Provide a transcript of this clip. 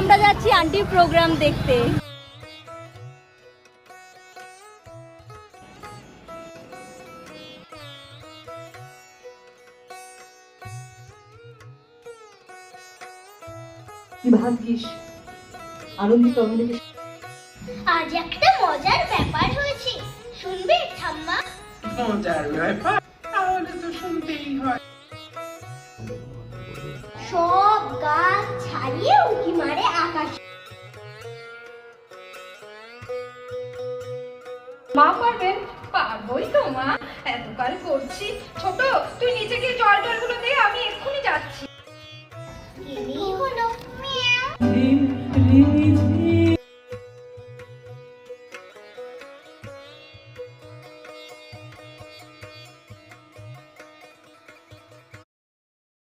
আমরা যাচ্ছি আন্টির প্রোগ্রাম দেখতে। ভাগ্যিস আনন্দিত অভিনয়। আজ একটা মজার ব্যাপার হয়েছে, শুনবে ঠাম্মা? মজার ব্যাপার? তাহলে তো শুনতেই হয়। সব গাছ ছাড়িয়ে উঁকি মারে আকাশ। মা পারবেন? পারবই তো মা, এতকাল করছি। ছোট, তুই নিচে গিয়ে জল টলগুলো